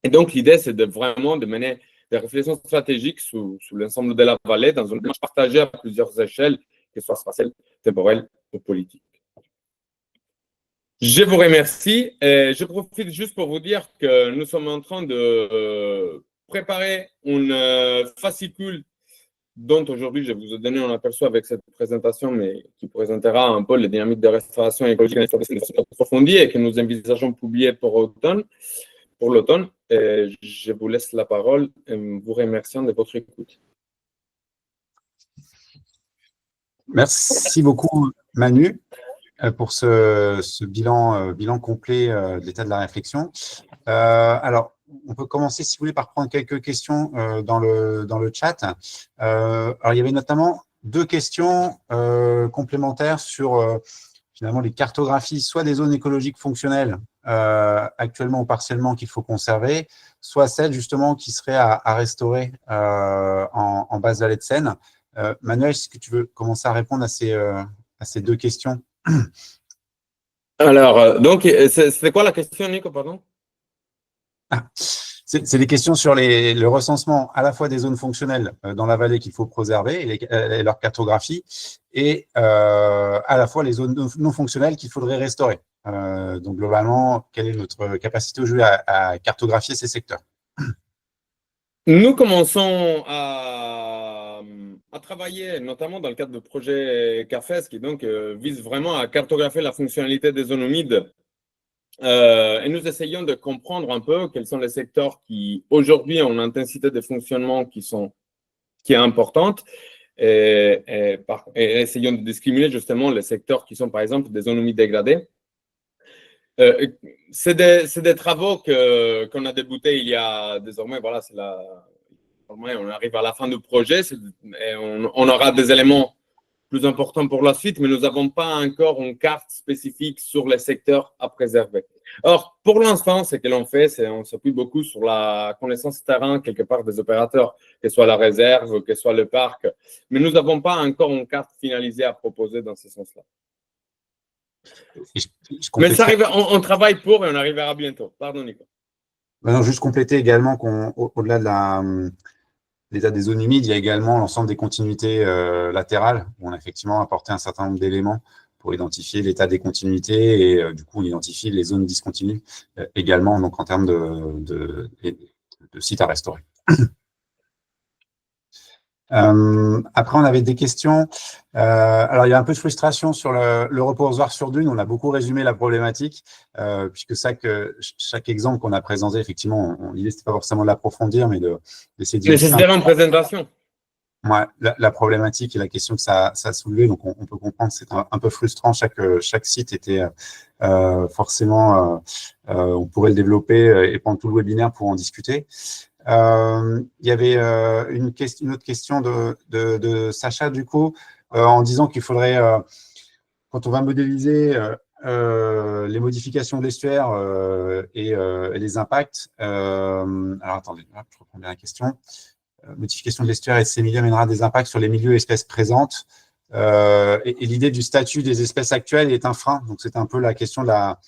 S2: Et donc, l'idée, c'est vraiment de mener des réflexions stratégiques sous l'ensemble de la vallée dans une démarche partagée à plusieurs échelles, que ce soit spatiale, temporelle ou politique. Je vous remercie. Et je profite juste pour vous dire que nous sommes en train de préparer une fascicule dont aujourd'hui je vous ai donné un aperçu avec cette présentation, mais qui présentera un peu les dynamiques de restauration écologique approfondie et que nous envisageons publier pour l'automne. Je vous laisse la parole et vous remerciant de votre écoute.
S1: Merci beaucoup, Manu, pour ce bilan complet de l'état de la réflexion. Alors, on peut commencer, si vous voulez, par prendre quelques questions dans le chat. Alors, il y avait notamment 2 questions complémentaires sur finalement les cartographies, soit des zones écologiques fonctionnelles actuellement ou partiellement qu'il faut conserver, soit celles justement qui seraient à restaurer en basse vallée de Seine. Manuel, est-ce que tu veux commencer à répondre à ces 2 questions?
S2: Alors, donc, c'est quoi la question, Nico, pardon?
S1: C'est des questions sur le recensement à la fois des zones fonctionnelles dans la vallée qu'il faut préserver et leur cartographie, et à la fois les zones non fonctionnelles qu'il faudrait restaurer. Donc, globalement, quelle est notre capacité aujourd'hui à cartographier ces secteurs?
S2: Nous commençons à travailler, notamment dans le cadre du projet CAFES, qui donc vise vraiment à cartographier la fonctionnalité des zones humides. Et nous essayons de comprendre un peu quels sont les secteurs qui, aujourd'hui, ont une intensité de fonctionnement qui est importante, et essayons de discriminer justement les secteurs qui sont, par exemple, des zones humides dégradées. C'est des travaux qu'on a débutés il y a désormais, voilà, on arrive à la fin du projet, et on aura des éléments plus importants pour la suite, mais nous n'avons pas encore une carte spécifique sur les secteurs à préserver. Or, pour l'instant, ce que l'on fait, c'est on s'appuie beaucoup sur la connaissance terrain, quelque part, des opérateurs, que ce soit la réserve, que ce soit le parc, mais nous n'avons pas encore une carte finalisée à proposer dans ce sens-là. Mais ça arrive, on travaille pour et on arrivera bientôt. Pardon, Nico.
S1: Non, juste compléter également qu'au-delà de l'état des zones humides, il y a également l'ensemble des continuités latérales, où on a effectivement apporté un certain nombre d'éléments pour identifier l'état des continuités, et du coup, on identifie les zones discontinues également, donc en termes de sites à restaurer. Après, on avait des questions. Alors, il y a un peu de frustration sur le reposoir sur dune. On a beaucoup résumé la problématique, puisque chaque exemple qu'on a présenté, effectivement, l'idée, c'était pas forcément de l'approfondir, mais d'essayer de…
S2: Mais c'est en présentation.
S1: Ouais, la problématique et la question que ça a soulevé, donc on peut comprendre, c'est un peu frustrant. Chaque site était forcément, on pourrait le développer et prendre tout le webinaire pour en discuter. Il y avait une autre question de Sacha, du coup, en disant qu'il faudrait, quand on va modéliser les modifications de l'estuaire et les impacts, alors attendez, je reprends bien la question. Modification de l'estuaire et de ses milieux amènera des impacts sur les milieux et espèces présentes. Et l'idée du statut des espèces actuelles est un frein. Donc, c'est un peu la question de la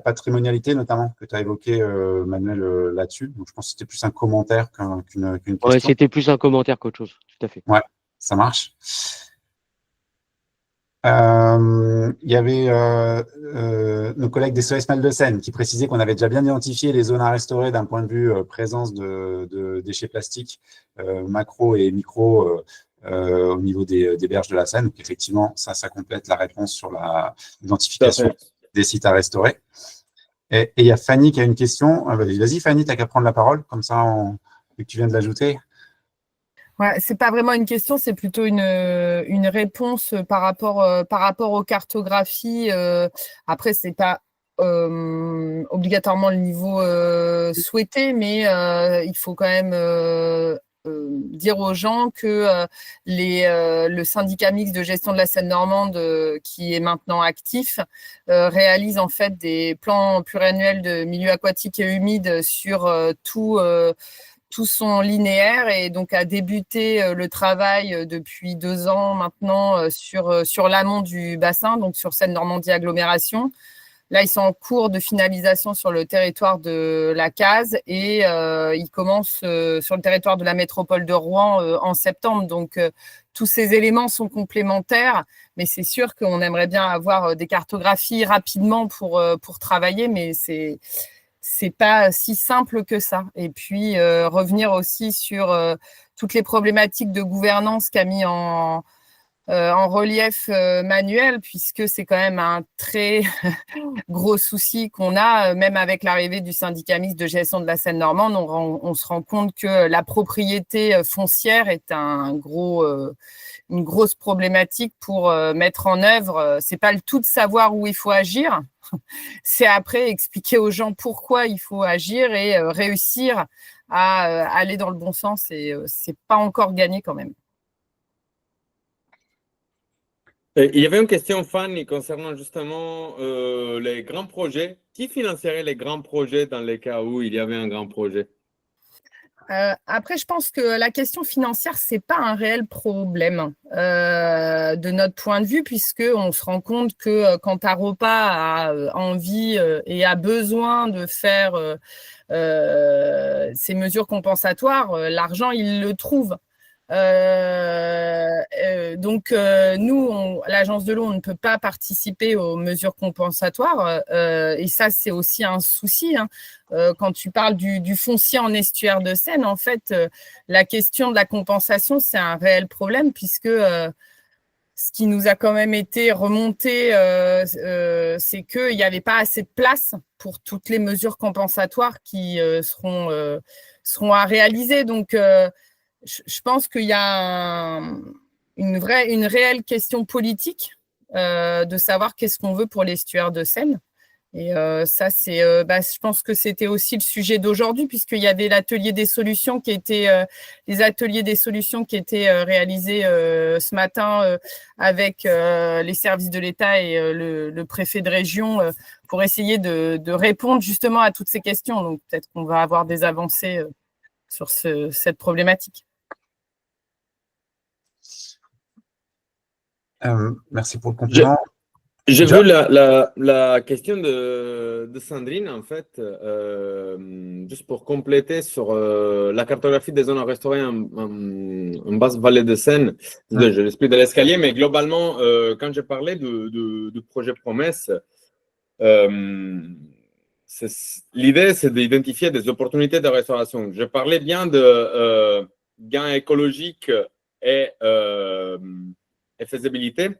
S1: patrimonialité, notamment, que tu as évoqué, Manuel, là-dessus. Donc, je pense que c'était plus un commentaire qu'une question.
S3: Ouais, c'était plus un commentaire qu'autre chose, tout à fait.
S1: Ouais, ça marche. Il y avait nos collègues d'SOS Mal de Seine qui précisaient qu'on avait déjà bien identifié les zones à restaurer d'un point de vue présence de déchets plastiques macro et micro au niveau des berges de la Seine. Donc, effectivement, ça complète la réponse sur
S2: Tout à
S1: l'identification
S2: fait.
S1: des sites à restaurer. Et il y a Fanny qui a une question. Vas-y, Fanny, tu n'as qu'à prendre la parole, comme ça, vu que tu viens de l'ajouter.
S3: Ouais, c'est pas vraiment une question, c'est plutôt une réponse par rapport aux cartographies. Après, c'est pas obligatoirement le niveau souhaité, mais il faut quand même dire aux gens que le syndicat mixte de gestion de la Seine-Normande, qui est maintenant actif, réalise en fait des plans pluriannuels de milieux aquatiques et humides sur tout son linéaire et donc a débuté le travail depuis 2 ans maintenant sur l'amont du bassin, donc sur Seine-Normandie agglomération. Là, ils sont en cours de finalisation sur le territoire de la Case et ils commencent sur le territoire de la métropole de Rouen en septembre. Donc, tous ces éléments sont complémentaires, mais c'est sûr qu'on aimerait bien avoir des cartographies rapidement pour travailler, mais c'est pas si simple que ça. Et puis, revenir aussi sur toutes les problématiques de gouvernance qu'a mis en relief Manuel, puisque c'est quand même un très gros souci qu'on a, même avec l'arrivée du syndicat mixte de gestion de la Seine-Normande, on se rend compte que la propriété foncière est une grosse problématique pour mettre en œuvre. C'est pas le tout de savoir où il faut agir, c'est après expliquer aux gens pourquoi il faut agir et réussir à aller dans le bon sens. Et c'est pas encore gagné quand même.
S2: Il y avait une question, Fanny, concernant justement les grands projets. Qui financerait les grands projets dans les cas où il y avait un grand projet?
S3: Après, je pense que la question financière, c'est pas un réel problème de notre point de vue, puisqu'on se rend compte que quand Aropa a envie et a besoin de faire ces mesures compensatoires, l'argent, il le trouve. Donc, nous, l'Agence de l'eau, on ne peut pas participer aux mesures compensatoires. Et ça, c'est aussi un souci. Hein. Quand tu parles du foncier en estuaire de Seine, en fait, la question de la compensation, c'est un réel problème puisque ce qui nous a quand même été remonté, c'est qu'il n'y avait pas assez de place pour toutes les mesures compensatoires qui seront à réaliser. Donc, je pense qu'il y a une réelle question politique de savoir qu'est-ce qu'on veut pour l'estuaire de Seine. Et ça, je pense que c'était aussi le sujet d'aujourd'hui, puisqu'il y avait l'atelier des solutions qui était, les ateliers des solutions qui étaient réalisés ce matin avec les services de l'État et le préfet de région pour essayer de répondre justement à toutes ces questions. Donc peut-être qu'on va avoir des avancées sur cette problématique.
S1: Merci pour le compliment.
S2: J'ai vu la question de Sandrine, en fait, juste pour compléter sur la cartographie des zones à restaurer en basse vallée de Seine. Je l'explique de l'escalier, mais globalement, quand j'ai parlé du projet Promesse, l'idée, c'est d'identifier des opportunités de restauration. Je parlais bien de gains écologiques et faisabilité.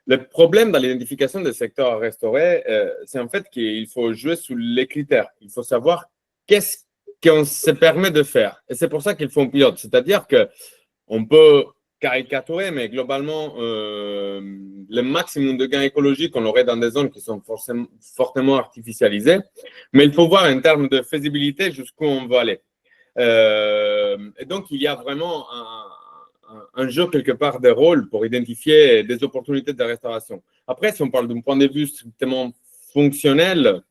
S2: Le problème dans l'identification des secteurs à restaurer, c'est en fait qu'il faut jouer sur les critères. Il faut savoir qu'est-ce qu'on se permet de faire. Et c'est pour ça qu'il faut un pilote. C'est-à-dire qu'on peut caricaturer, mais globalement, le maximum de gains écologiques, on l'aurait dans des zones qui sont fortement artificialisées. Mais il faut voir en termes de faisabilité jusqu'où on veut aller. Et donc, il y a vraiment un jeu quelque part de rôle pour identifier des opportunités de restauration. Après, si on parle d'un point de vue strictement fonctionnel,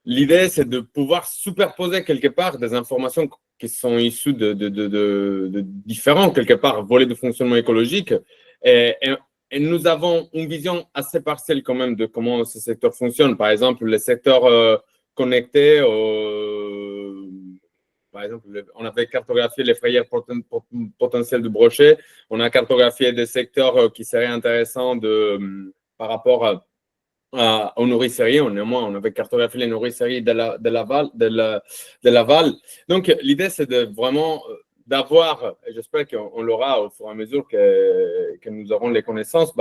S2: l'idée, c'est de pouvoir superposer quelque part des informations qui sont issues de différents, quelque part, volets de fonctionnement écologique. Et nous avons une vision assez partielle quand même de comment ce secteur fonctionne. Par exemple, les secteurs connectés par exemple, on avait cartographié les frayères potentielles du brochet. On a cartographié des secteurs qui seraient intéressants par rapport aux nourriceries. On avait cartographié les nourriceries de l'aval. Donc, l'idée, c'est de vraiment d'avoir, et j'espère qu'on l'aura au fur et à mesure que nous aurons les connaissances,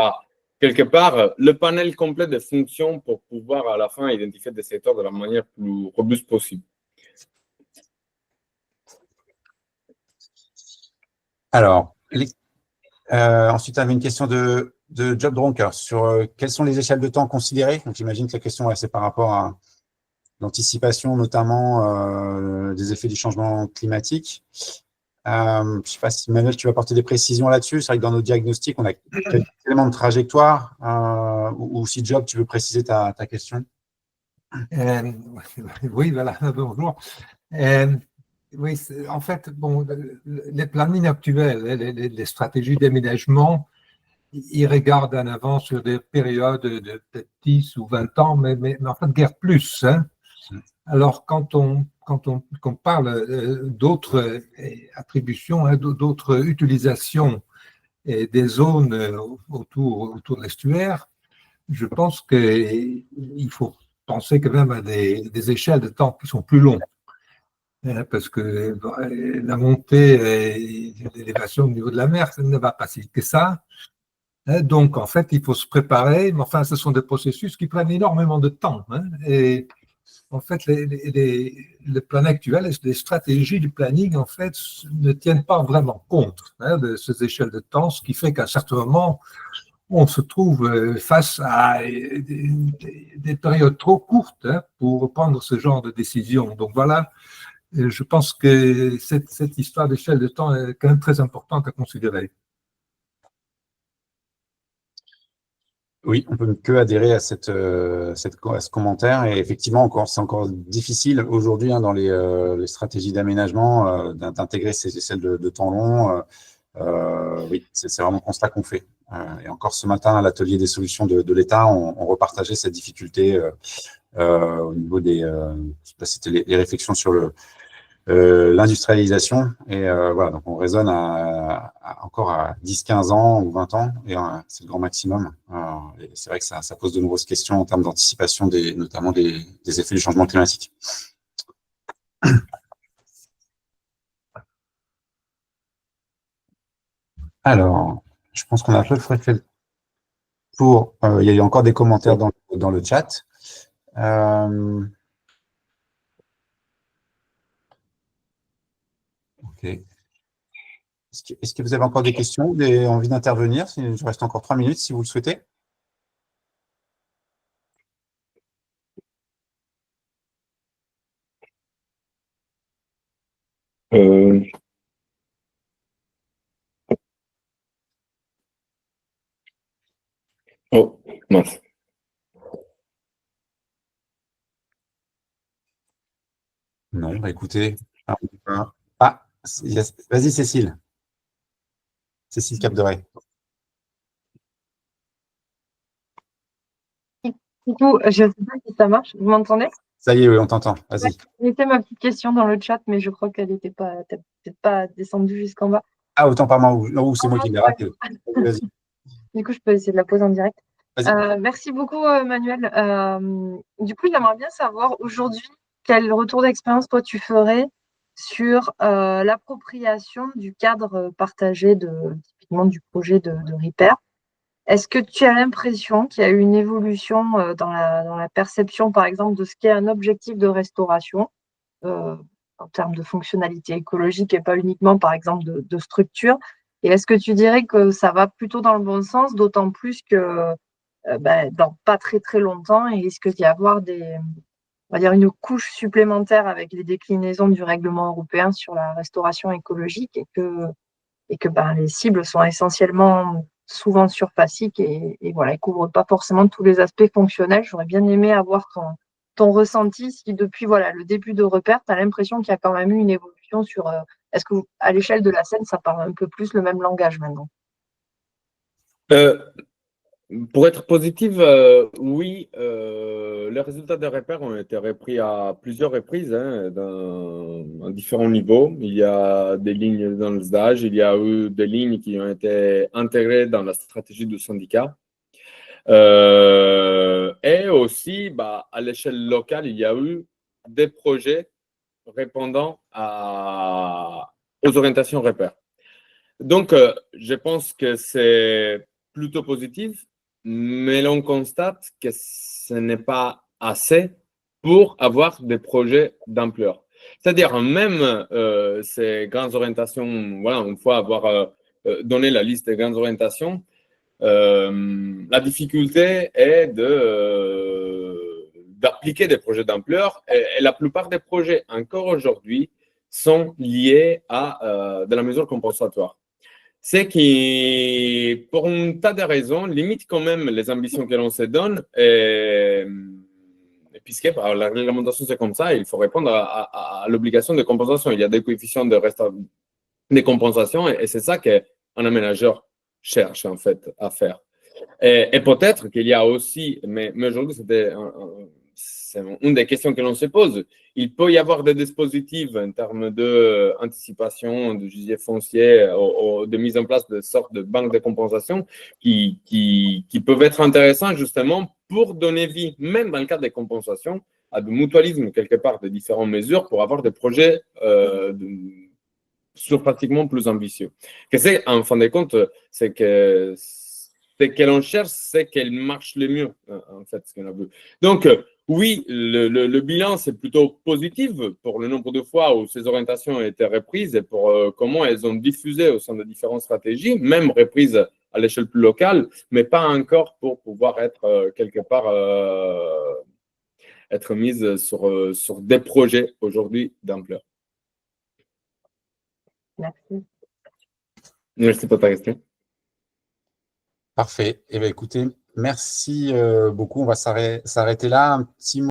S2: quelque part, le panel complet de fonctions pour pouvoir à la fin identifier des secteurs de la manière plus robuste possible.
S1: Alors, ensuite, tu avais une question de Job Dronker sur quelles sont les échelles de temps considérées. Donc, j'imagine que la question, c'est par rapport à l'anticipation, notamment des effets du changement climatique. Je ne sais pas si, Manuel, tu vas apporter des précisions là-dessus. C'est vrai que dans nos diagnostics, on a quelques éléments de trajectoire. Ou si, Job, tu veux préciser ta question.
S4: Oui, voilà, bonjour. Oui, en fait, bon, les plannings actuels, les stratégies d'aménagement, ils regardent en avant sur des périodes de peut-être 10 ou 20 ans, mais en fait, guère plus. Hein. Alors, quand on parle d'autres attributions, hein, d'autres utilisations des zones autour de l'estuaire, je pense qu'il faut penser quand même à des échelles de temps qui sont plus longues. Parce que la montée de l'élévation au niveau de la mer, ça ne va pas si vite que ça. Donc, en fait, il faut se préparer, mais enfin, ce sont des processus qui prennent énormément de temps. Et en fait, le plan actuel, les stratégies du planning, en fait, ne tiennent pas vraiment compte de ces échelles de temps, ce qui fait qu'à un certain moment, on se trouve face à des périodes trop courtes pour prendre ce genre de décision. Donc voilà, je pense que cette histoire d'échelle de temps est quand même très importante à considérer.
S1: Oui, on peut que adhérer à ce commentaire. Et effectivement, c'est encore difficile aujourd'hui dans les stratégies d'aménagement d'intégrer ces échelles de temps long. Oui, c'est vraiment le constat qu'on fait. Et encore ce matin, à l'atelier des solutions de l'État, on repartageait cette difficulté au niveau c'était les réflexions sur l'industrialisation. Et voilà, donc on raisonne encore à 10, 15 ans ou 20 ans, et c'est le grand maximum. Et c'est vrai que ça pose de nombreuses questions en termes d'anticipation, notamment des effets du changement climatique. Alors, je pense qu'on a à peu près fait le tour. Il y a eu encore des commentaires dans le chat. Ok. Est-ce que vous avez encore des questions ou envie d'intervenir? Il reste encore 3 minutes si vous le souhaitez.
S2: Oh, mince.
S1: Non, écoutez. Vas-y, Cécile. Cécile Capderet.
S5: Du coup, je ne sais pas si ça marche. Vous m'entendez?
S1: Ça y est, oui, on t'entend. Vas-y.
S5: J'ai fait ma petite question dans le chat, mais je crois qu'elle n'était pas, peut-être pas descendue jusqu'en bas.
S1: Ah, autant par moi, ou c'est moi qui l'ai raté. Vas-y.
S5: Du coup, je peux essayer de la poser en direct.
S1: Vas-y.
S5: Merci beaucoup, Manuel. Du coup, j'aimerais bien savoir aujourd'hui quel retour d'expérience toi tu ferais sur l'appropriation du cadre partagé typiquement du projet de Repair. Est-ce que tu as l'impression qu'il y a eu une évolution dans la perception, par exemple, de ce qu'est un objectif de restauration en termes de fonctionnalité écologique et pas uniquement, par exemple, de structure? Et est-ce que tu dirais que ça va plutôt dans le bon sens, d'autant plus que dans pas très très longtemps, il risque d'y avoir on va dire une couche supplémentaire avec les déclinaisons du règlement européen sur la restauration écologique et que les cibles sont essentiellement souvent surfaciques et voilà, ils ne couvrent pas forcément tous les aspects fonctionnels. J'aurais bien aimé avoir ton ressenti si depuis le début de Repère, tu as l'impression qu'il y a quand même eu une évolution sur est-ce qu'à l'échelle de la scène, ça parle un peu plus le même langage maintenant?
S2: Pour être positive, oui, les résultats des repères ont été repris à plusieurs reprises, hein, à différents niveaux. Il y a des lignes dans le stage, il y a eu des lignes qui ont été intégrées dans la stratégie du syndicat. Et aussi, à l'échelle locale, il y a eu des projets répondant aux orientations repères. Donc, je pense que c'est plutôt positif, mais l'on constate que ce n'est pas assez pour avoir des projets d'ampleur. C'est-à-dire, même ces grandes orientations, voilà, une fois avoir donné la liste des grandes orientations, la difficulté est d'appliquer des projets d'ampleur et la plupart des projets, encore aujourd'hui, sont liés à de la mesure compensatoire. C'est qui, pour un tas de raisons, limite quand même les ambitions que l'on se donne. Et puisque la réglementation, c'est comme ça, il faut répondre à l'obligation de compensation. Il y a des coefficients de compensation et c'est ça qu'un aménageur cherche en fait à faire. Et peut-être qu'il y a aussi, mais aujourd'hui, c'est une des questions que l'on se pose. Il peut y avoir des dispositifs en termes d'anticipation, de gibier foncier, de mise en place de sortes de banques de compensation qui peuvent être intéressants justement pour donner vie, même dans le cadre des compensations, à du mutualisme quelque part de différentes mesures pour avoir des projets sur pratiquement plus ambitieux. Que c'est, en fin de compte, c'est que l'on cherche, c'est qu'elle marche le mieux, en fait, ce qu'on a vu. Donc, oui, le bilan, c'est plutôt positif pour le nombre de fois où ces orientations ont été reprises et pour comment elles ont diffusé au sein de différentes stratégies, même reprises à l'échelle plus locale, mais pas encore pour pouvoir être quelque part être mises sur des projets aujourd'hui d'ampleur.
S5: Merci.
S2: Merci pour ta question.
S1: Parfait. Eh bien, écoutez, merci beaucoup. On va s'arrêter là. Un petit mot